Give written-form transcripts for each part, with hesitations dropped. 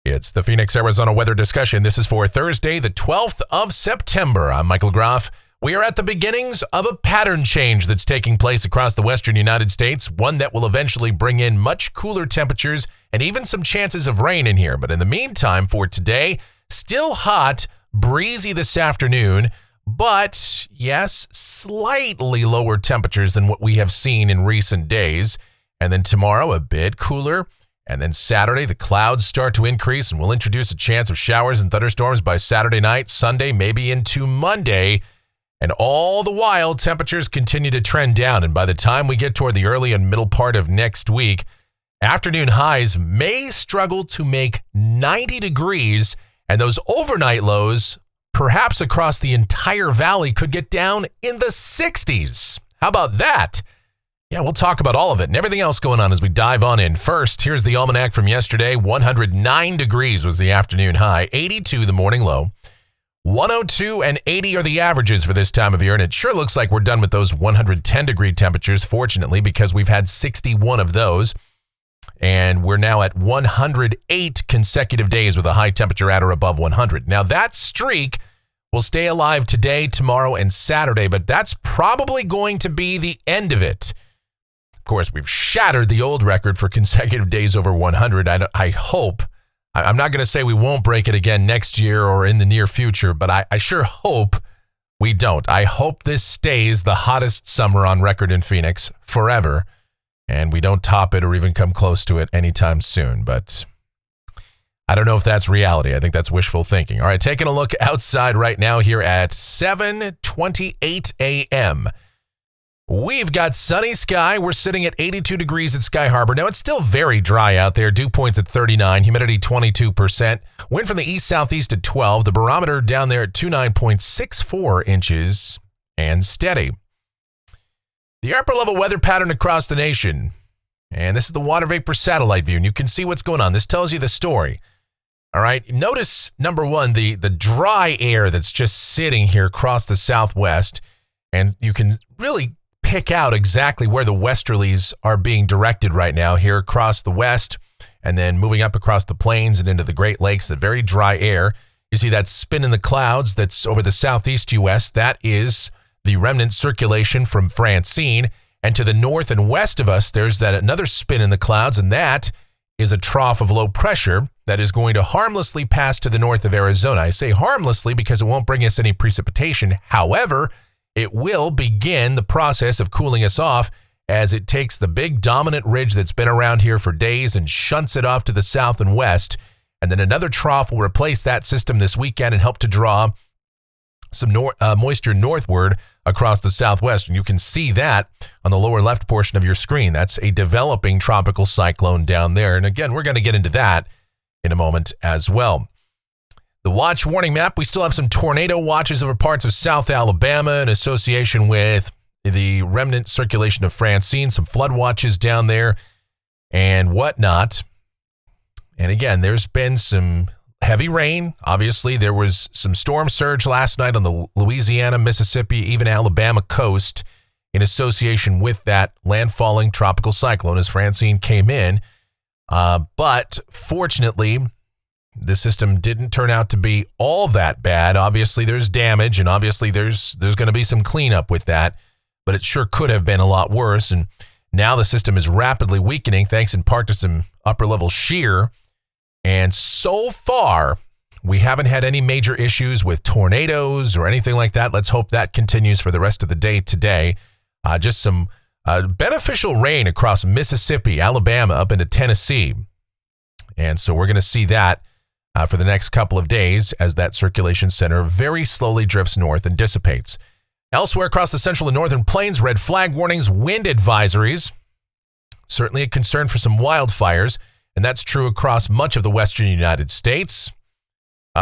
It's the Phoenix, Arizona weather discussion. This is for Thursday, the 12th of September. I'm Michael Groff. We are at the beginnings of a pattern change that's taking place across the western United States, one that will eventually bring in much cooler temperatures and even some chances of rain in here. But in the meantime, for today, still hot, breezy this afternoon, but yes, slightly lower temperatures than what we have seen in recent days. And then tomorrow, a bit cooler. And then Saturday, the clouds start to increase and we'll introduce a chance of showers and thunderstorms by Saturday night, Sunday, maybe into Monday. And all the while, temperatures continue to trend down. And by the time we get toward the early and middle part of next week, afternoon highs may struggle to make 90 degrees. And those overnight lows, perhaps across the entire valley, could get down in the 60s. How about that? Yeah, we'll talk about all of it and everything else going on as we dive on in. First, here's the almanac from yesterday. 109 degrees was the afternoon high, 82 the morning low. 102 and 80 are the averages for this time of year, and it sure looks like we're done with those 110-degree temperatures, fortunately, because we've had 61 of those, and we're now at 108 consecutive days with a high temperature at or above 100. Now, that streak will stay alive today, tomorrow, and Saturday, but that's probably going to be the end of it. Of course, we've shattered the old record for consecutive days over 100. I hope. I'm not going to say we won't break it again next year or in the near future, but I sure hope we don't. I hope this stays the hottest summer on record in Phoenix forever, and we don't top it or even come close to it anytime soon. But I don't know if that's reality. I think that's wishful thinking. All right, taking a look outside right now here at 7:28 a.m. We've got sunny sky. We're sitting at 82 degrees at Sky Harbor. Now, it's still very dry out there. Dew points at 39, humidity 22%. Wind from the east-southeast at 12. The barometer down there at 29.64 inches and steady. The upper-level weather pattern across the nation. And this is the water vapor satellite view, and you can see what's going on. This tells you the story. All right, notice, number one, the dry air that's just sitting here across the southwest, and you can really pick out exactly where the westerlies are being directed right now here across the west and then moving up across the plains and into the Great Lakes, that very dry air. You see that spin in the clouds that's over the southeast U.S. That is the remnant circulation from Francine. And to the north and west of us, there's that another spin in the clouds, and that is a trough of low pressure that is going to harmlessly pass to the north of Arizona. I say harmlessly because it won't bring us any precipitation. However, it will begin the process of cooling us off as it takes the big dominant ridge that's been around here for days and shunts it off to the south and west. And then another trough will replace that system this weekend and help to draw some moisture northward across the southwest. And you can see that on the lower left portion of your screen. That's a developing tropical cyclone down there. And again, we're going to get into that in a moment as well. The watch warning map, we still have some tornado watches over parts of South Alabama in association with the remnant circulation of Francine, some flood watches down there and whatnot. And again, there's been some heavy rain. Obviously, there was some storm surge last night on the Louisiana, Mississippi, even Alabama coast in association with that landfalling tropical cyclone as Francine came in. But fortunately, the system didn't turn out to be all that bad. Obviously, there's damage, and obviously there's going to be some cleanup with that, but it sure could have been a lot worse. And now the system is rapidly weakening, thanks in part to some upper-level shear. And so far, we haven't had any major issues with tornadoes or anything like that. Let's hope that continues for the rest of the day today. Just some beneficial rain across Mississippi, Alabama, up into Tennessee. And so we're going to see that for the next couple of days as that circulation center very slowly drifts north and dissipates. Elsewhere across the central and northern plains, red flag warnings, wind advisories. Certainly a concern for some wildfires, and that's true across much of the western United States.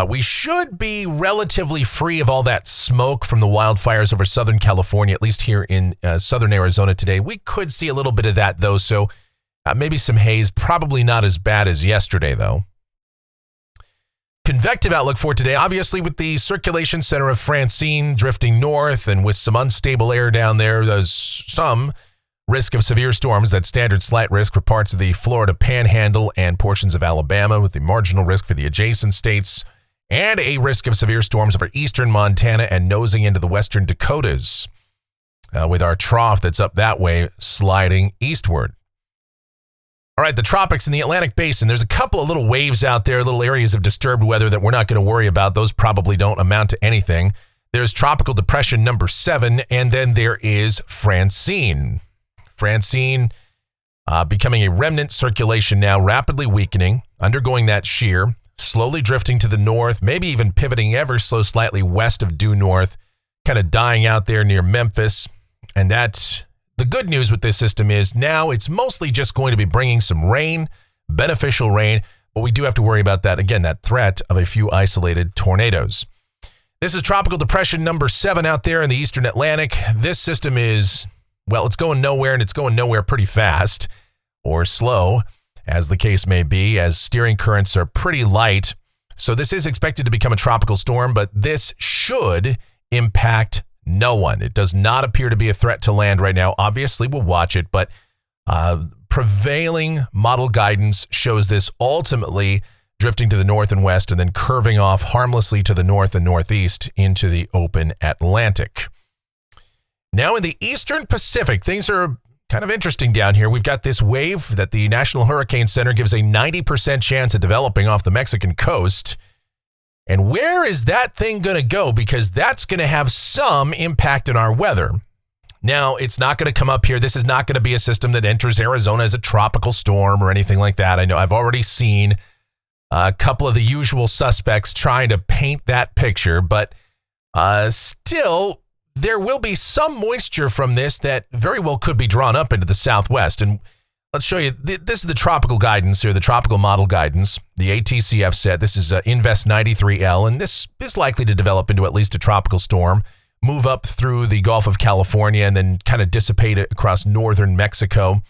We should be relatively free of all that smoke from the wildfires over Southern California, at least here in southern Arizona today. We could see a little bit of that, though, so maybe some haze. Probably not as bad as yesterday, though. Convective outlook for today, obviously with the circulation center of Francine drifting north and with some unstable air down there, there's some Risk of severe storms, that standard slight risk for parts of the Florida Panhandle and portions of Alabama, with the marginal risk for the adjacent states, and a risk of severe storms over eastern Montana and nosing into the western Dakotas, with our trough that's up that way sliding eastward. All right, the tropics and the Atlantic Basin. There's a couple of little waves out there, little areas of disturbed weather that we're not going to worry about. Those probably don't amount to anything. There's Tropical Depression number 7, and then there is Francine. Francine becoming a remnant circulation now, rapidly weakening, undergoing that shear, slowly drifting to the north, maybe even pivoting ever so slightly west of due north, kind of dying out there near Memphis. And that's the good news with this system is now it's mostly just going to be bringing some rain, beneficial rain, but we do have to worry about that, again, that threat of a few isolated tornadoes. This is Tropical Depression number 7 out there in the eastern Atlantic. This system is, well, it's going nowhere, and it's going nowhere pretty fast, or slow, as the case may be, as steering currents are pretty light. So this is expected to become a tropical storm, but this should impact no one. It does not appear to be a threat to land right now. Obviously, we'll watch it, but prevailing model guidance shows this ultimately drifting to the north and west and then curving off harmlessly to the north and northeast into the open Atlantic. Now in the eastern Pacific, things are kind of interesting down here. We've got this wave that the National Hurricane Center gives a 90% chance of developing off the Mexican coast. And where is that thing going to go? Because that's going to have some impact on our weather. Now, it's not going to come up here. This is not going to be a system that enters Arizona as a tropical storm or anything like that. I know I've already seen a couple of the usual suspects trying to paint that picture, but still, there will be some moisture from this that very well could be drawn up into the southwest. And let's show you, this is the tropical guidance here, the tropical model guidance. The ATCF said this is Invest 93L, and this is likely to develop into at least a tropical storm, move up through the Gulf of California, and then kind of dissipate it across northern Mexico.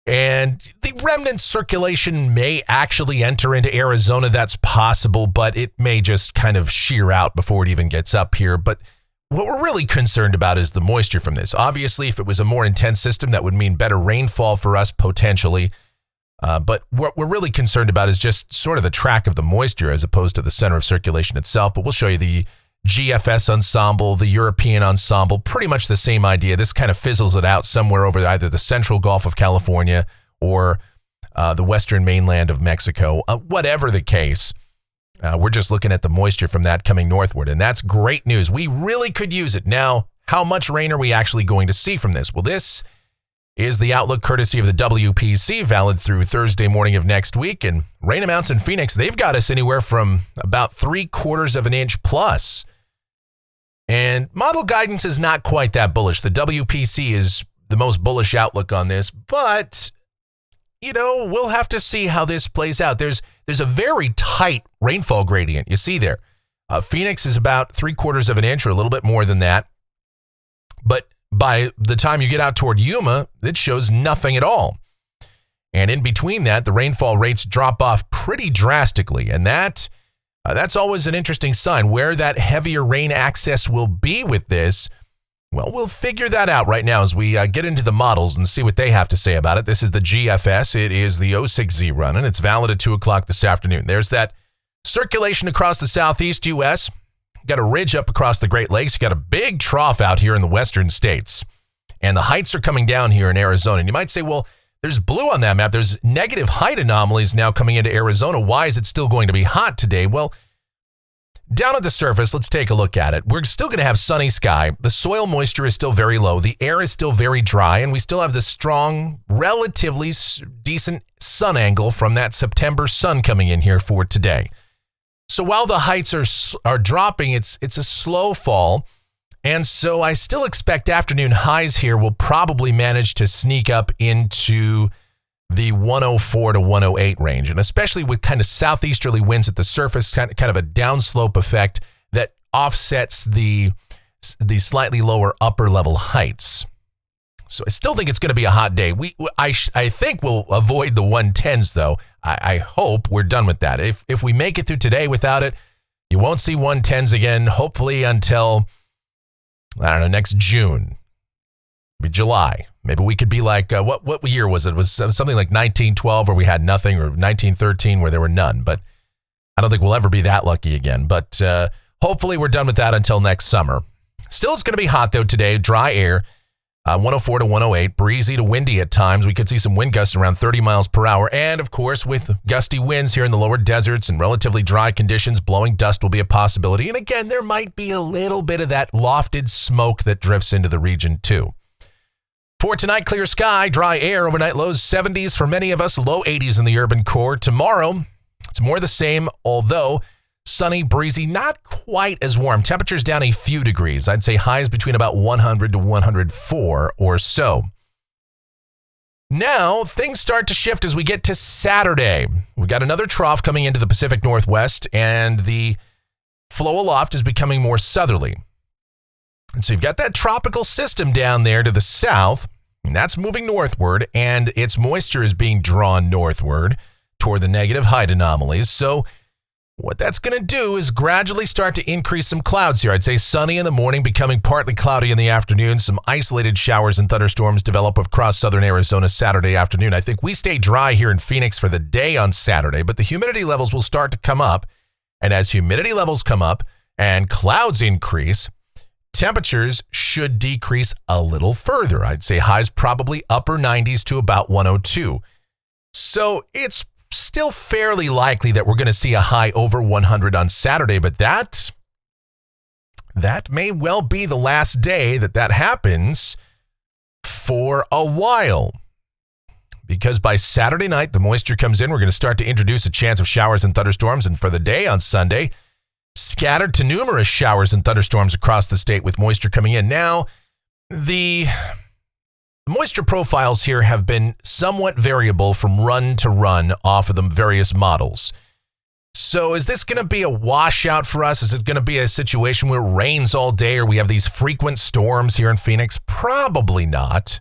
And the remnant circulation may actually enter into Arizona. That's possible, but it may just kind of shear out before it even gets up here. But what we're really concerned about is the moisture from this. Obviously, if it was a more intense system, that would mean better rainfall for us potentially. But what we're really concerned about is just sort of the track of the moisture as opposed to the center of circulation itself. But we'll show you the GFS ensemble, the European ensemble, pretty much the same idea. This kind of fizzles it out somewhere over either the central Gulf of California or the western mainland of Mexico. Whatever the case, we're just looking at the moisture from that coming northward, and that's great news. We really could use it. Now, how much rain are we actually going to see from this? Well, this is the outlook courtesy of the WPC, valid through Thursday morning of next week, and rain amounts in Phoenix, they've got us anywhere from about 3/4 of an inch plus. And model guidance is not quite that bullish. The WPC is the most bullish outlook on this, but you know, we'll have to see how this plays out. There's a very tight rainfall gradient. You see there. Phoenix is about 3/4 of an inch or a little bit more than that. But by the time you get out toward Yuma, it shows nothing at all. And in between that, the rainfall rates drop off pretty drastically. And that's always an interesting sign. Where that heavier rain access will be with this, well, we'll figure that out right now as we get into the models and see what they have to say about it. This is the GFS. It is the 06Z run, and it's valid at 2 o'clock this afternoon. There's that circulation across the southeast U.S. Got a ridge up across the Great Lakes. You got a big trough out here in the western states. And the heights are coming down here in Arizona. And you might say, well, there's blue on that map. There's negative height anomalies now coming into Arizona. Why is it still going to be hot today? Well, down at the surface, let's take a look at it. We're still going to have sunny sky. The soil moisture is still very low. The air is still very dry, and we still have the strong, relatively decent sun angle from that September sun coming in here for today. So while the heights are dropping, it's a slow fall, and so I still expect afternoon highs here will probably manage to sneak up into the 104 to 108 range, and especially with kind of southeasterly winds at the surface, kind of a downslope effect that offsets the slightly lower upper level heights. So I still think it's going to be a hot day. I think we'll avoid the 110s though. I hope we're done with that. If we make it through today without it, you won't see 110s again, hopefully until, I don't know, next June, maybe July. Maybe we could be like, what year was it? It was something like 1912 where we had nothing, or 1913 where there were none. But I don't think we'll ever be that lucky again. But hopefully we're done with that until next summer. Still, it's going to be hot, though, today. Dry air, 104 to 108, breezy to windy at times. We could see some wind gusts around 30 miles per hour. And, of course, with gusty winds here in the lower deserts and relatively dry conditions, blowing dust will be a possibility. And, again, there might be a little bit of that lofted smoke that drifts into the region, too. For tonight, clear sky, dry air, overnight lows 70s for many of us, low 80s in the urban core. Tomorrow, it's more the same, although sunny, breezy, not quite as warm. Temperatures down a few degrees. I'd say highs between about 100 to 104 or so. Now, things start to shift as we get to Saturday. We've got another trough coming into the Pacific Northwest, and the flow aloft is becoming more southerly. And so you've got that tropical system down there to the south, and that's moving northward, and its moisture is being drawn northward toward the negative height anomalies. So what that's going to do is gradually start to increase some clouds here. I'd say sunny in the morning, becoming partly cloudy in the afternoon. Some isolated showers and thunderstorms develop across southern Arizona Saturday afternoon. I think we stay dry here in Phoenix for the day on Saturday, but the humidity levels will start to come up. And as humidity levels come up and clouds increase, temperatures should decrease a little further. I'd say highs probably upper 90s to about 102. So it's still fairly likely that we're going to see a high over 100 on Saturday, but that may well be the last day that happens for a while. Because by Saturday night, the moisture comes in. We're going to start to introduce a chance of showers and thunderstorms, and for the day on Sunday, scattered to numerous showers and thunderstorms across the state with moisture coming in. Now, the moisture profiles here have been somewhat variable from run to run off of the various models. So is this going to be a washout for us? Is it going to be a situation where it rains all day or we have these frequent storms here in Phoenix? Probably not.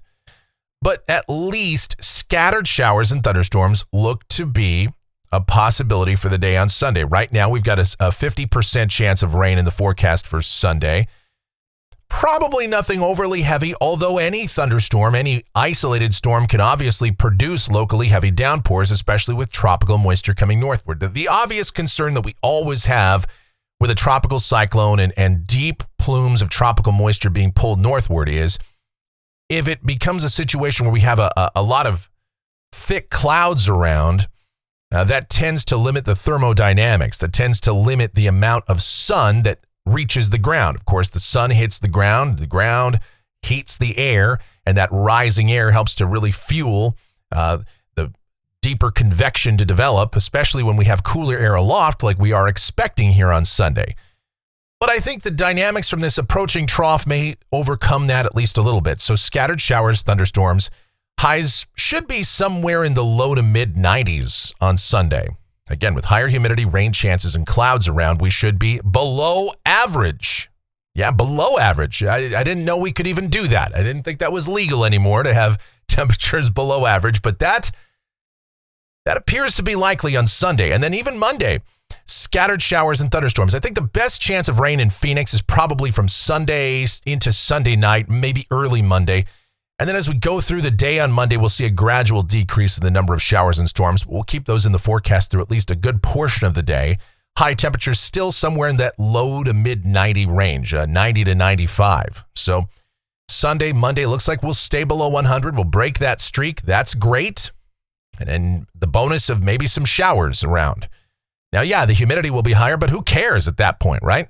But at least scattered showers and thunderstorms look to be a possibility for the day on Sunday. Right now, we've got a 50% chance of rain in the forecast for Sunday. Probably nothing overly heavy, although any thunderstorm, any isolated storm can obviously produce locally heavy downpours, especially with tropical moisture coming northward. The obvious concern that we always have with a tropical cyclone and deep plumes of tropical moisture being pulled northward is if it becomes a situation where we have a lot of thick clouds around, that tends to limit the thermodynamics, that tends to limit the amount of sun that reaches the ground. Of course, the sun hits the ground heats the air, and that rising air helps to really fuel the deeper convection to develop, especially when we have cooler air aloft like we are expecting here on Sunday. But I think the dynamics from this approaching trough may overcome that at least a little bit. So scattered showers, thunderstorms, highs should be somewhere in the low to mid 90s on Sunday. Again, with higher humidity, rain chances, and clouds around, we should be below average. Yeah, below average. I didn't know we could even do that. I didn't think that was legal anymore to have temperatures below average, but that appears to be likely on Sunday. And then even Monday, scattered showers and thunderstorms. I think the best chance of rain in Phoenix is probably from Sunday into Sunday night, maybe early Monday. And then as we go through the day on Monday, we'll see a gradual decrease in the number of showers and storms. We'll keep those in the forecast through at least a good portion of the day. High temperatures still somewhere in that low to mid 90 range, 90 to 95. So Sunday, Monday looks like we'll stay below 100. We'll break that streak. That's great. And then the bonus of maybe some showers around. Now, yeah, the humidity will be higher, but who cares at that point, right?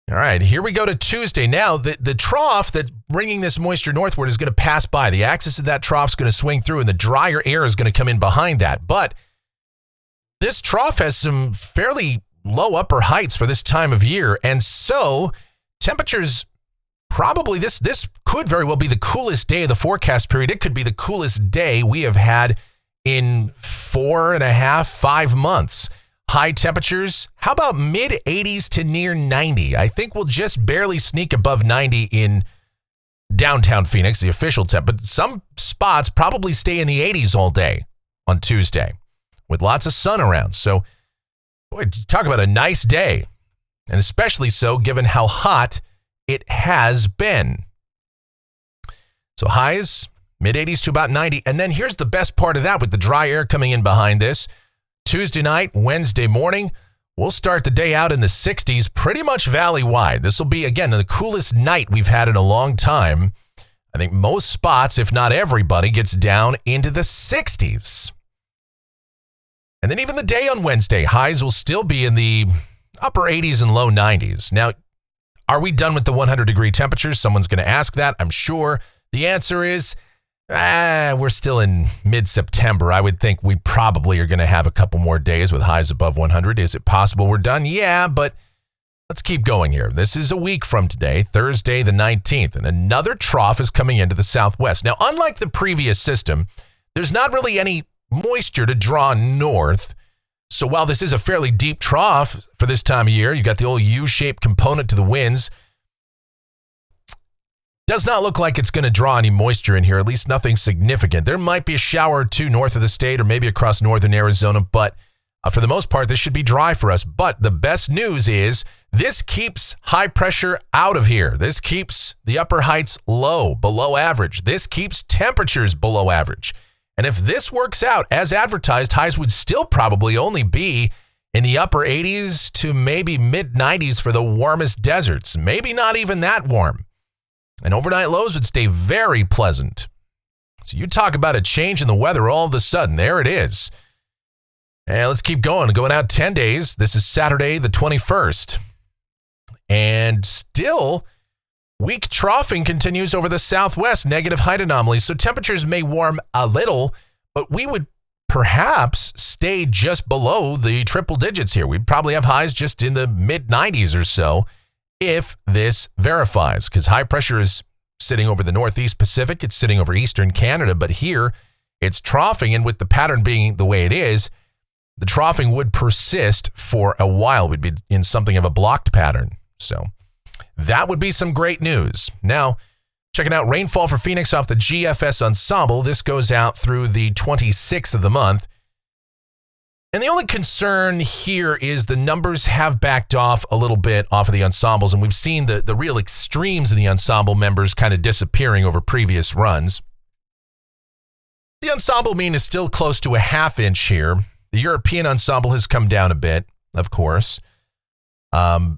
All right, here we go to Tuesday. Now, the trough that's bringing this moisture northward is going to pass by. The axis of that trough is going to swing through, and the drier air is going to come in behind that. But this trough has some fairly low upper heights for this time of year, and so temperatures probably, this could very well be the coolest day of the forecast period. It could be the coolest day we have had in 4.5, 5 months. High temperatures, how about mid 80s to near 90? I think we'll just barely sneak above 90 in downtown Phoenix, the official temp, but some spots probably stay in the 80s all day on Tuesday with lots of sun around. So, boy, talk about a nice day, and especially so given how hot it has been. So highs, mid-80s to about 90. And then here's the best part of that with the dry air coming in behind this. Tuesday night, Wednesday morning, we'll start the day out in the 60s, pretty much valley-wide. This will be, again, the coolest night we've had in a long time. I think most spots, if not everybody, gets down into the 60s. And then even the day on Wednesday, highs will still be in the upper 80s and low 90s. Now, are we done with the 100-degree temperatures? Someone's going to ask that, I'm sure. The answer is, we're still in mid-September. I would think we probably are going to have a couple more days with highs above 100. Is it possible we're done? Yeah, but let's keep going here. This is a week from today, Thursday the 19th, and another trough is coming into the southwest. Now, unlike the previous system, there's not really any moisture to draw north. So while this is a fairly deep trough for this time of year, you got the old U-shaped component to the winds. Does not look like it's going to draw any moisture in here, at least nothing significant. There might be a shower or two north of the state or maybe across northern Arizona, but for the most part, this should be dry for us. But the best news is this keeps high pressure out of here. This keeps the upper heights low, below average. This keeps temperatures below average. And if this works out as advertised, highs would still probably only be in the upper 80s to maybe mid 90s for the warmest deserts. Maybe not even that warm. And overnight lows would stay very pleasant. So you talk about a change in the weather all of a sudden. There it is. And let's keep going. Going out 10 days. This is Saturday the 21st. And still, weak troughing continues over the southwest, negative height anomalies. So temperatures may warm a little, but we would perhaps stay just below the triple digits here. We'd probably have highs just in the mid 90s or so if this verifies, because high pressure is sitting over the Northeast Pacific. It's sitting over Eastern Canada, but here it's troughing. And with the pattern being the way it is, the troughing would persist for a while. We'd be in something of a blocked pattern. So that would be some great news. Now, checking out rainfall for Phoenix off the GFS ensemble. This goes out through the 26th of the month. And the only concern here is the numbers have backed off a little bit off of the ensembles, and we've seen the real extremes in the ensemble members kind of disappearing over previous runs. The ensemble mean is still close to a half inch here. The European ensemble has come down a bit, of course. But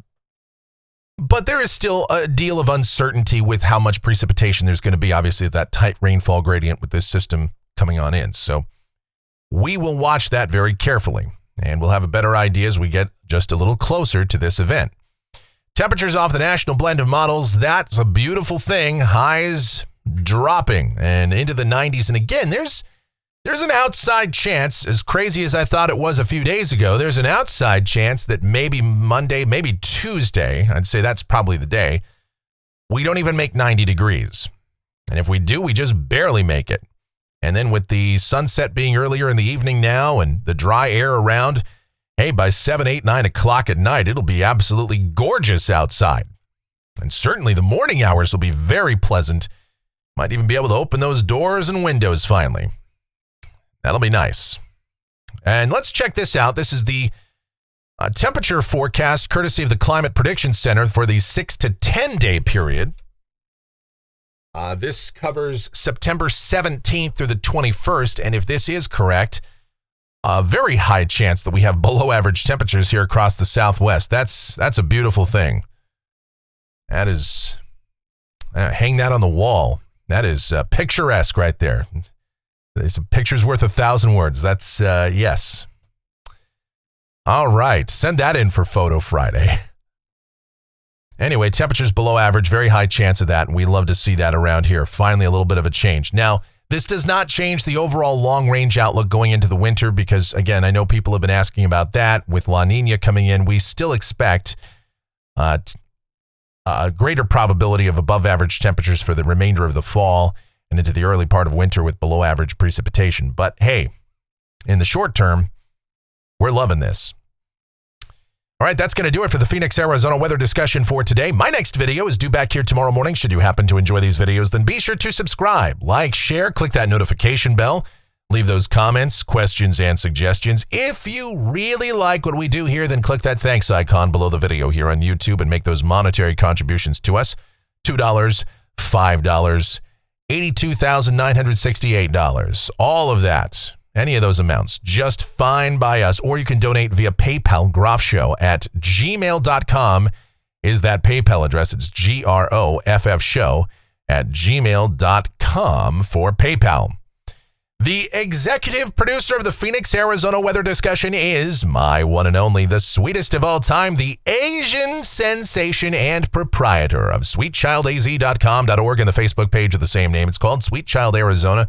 there is still a deal of uncertainty with how much precipitation there's going to be, obviously, that tight rainfall gradient with this system coming on in. So we will watch that very carefully, and we'll have a better idea as we get just a little closer to this event. Temperatures off the national blend of models, that's a beautiful thing. Highs dropping and into the 90s. And again, there's an outside chance, as crazy as I thought it was a few days ago, there's an outside chance that maybe Monday, maybe Tuesday, I'd say that's probably the day, we don't even make 90 degrees. And if we do, we just barely make it. And then with the sunset being earlier in the evening now and the dry air around, hey, by 7, 8, 9 o'clock at night, it'll be absolutely gorgeous outside. And certainly the morning hours will be very pleasant. Might even be able to open those doors and windows finally. That'll be nice. And let's check this out. This is the temperature forecast courtesy of the Climate Prediction Center for the 6 to 10 day period. This covers September 17th through the 21st, and if this is correct, a very high chance that we have below average temperatures here across the southwest. That's a beautiful thing. That is, hang that on the wall. That is picturesque right there. There's a picture's worth 1,000 words. That's, yes. All right, send that in for Photo Friday. Anyway, temperatures below average, very high chance of that, and we love to see that around here. Finally, a little bit of a change. Now, this does not change the overall long-range outlook going into the winter because, again, I know people have been asking about that. With La Nina coming in, we still expect a greater probability of above-average temperatures for the remainder of the fall and into the early part of winter with below-average precipitation. But, hey, in the short term, we're loving this. All right, that's going to do it for the Phoenix, Arizona weather discussion for today. My next video is due back here tomorrow morning. Should you happen to enjoy these videos, then be sure to subscribe, like, share, click that notification bell, leave those comments, questions, and suggestions. If you really like what we do here, then click that thanks icon below the video here on YouTube and make those monetary contributions to us. $2, $5, $82,968. All of that, any of those amounts, just fine by us. Or you can donate via PayPal, groffshow@gmail.com is that PayPal address. It's groffshow@gmail.com for PayPal. The executive producer of the Phoenix, Arizona weather discussion is my one and only, the sweetest of all time, the Asian sensation and proprietor of sweetchildaz.com.org and the Facebook page of the same name. It's called Sweet Child Arizona.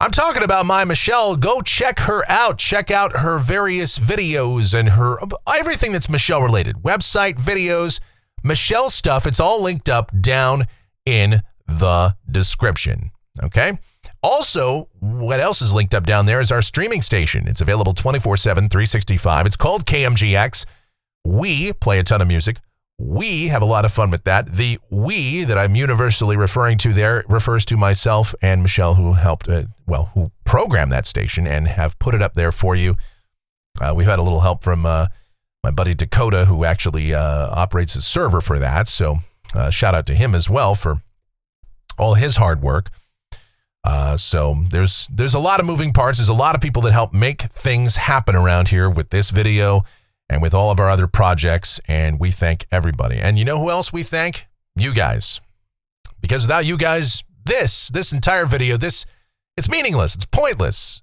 I'm talking about my Michelle. Go check her out. Check out her various videos and her everything that's Michelle related. Website, videos, Michelle stuff. It's all linked up down in the description. Okay? Also, what else is linked up down there is our streaming station. It's available 24/7, 365. It's called KMGX. We play a ton of music. We have a lot of fun with that. The we that I'm universally referring to there refers to myself and Michelle, who helped, who programmed that station and have put it up there for you. We've had a little help from my buddy Dakota, who actually operates the server for that. So shout out to him as well for all his hard work. So there's a lot of moving parts. There's a lot of people that help make things happen around here with this video and with all of our other projects, and we thank everybody. And you know who else we thank? You guys. Because without you guys, this entire video, it's meaningless. It's pointless.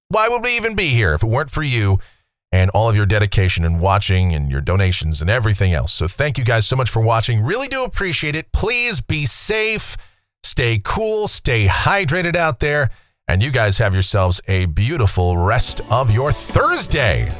Why would we even be here if it weren't for you and all of your dedication and watching and your donations and everything else? So thank you guys so much for watching. Really do appreciate it. Please be safe. Stay cool, stay hydrated out there, and you guys have yourselves a beautiful rest of your Thursday.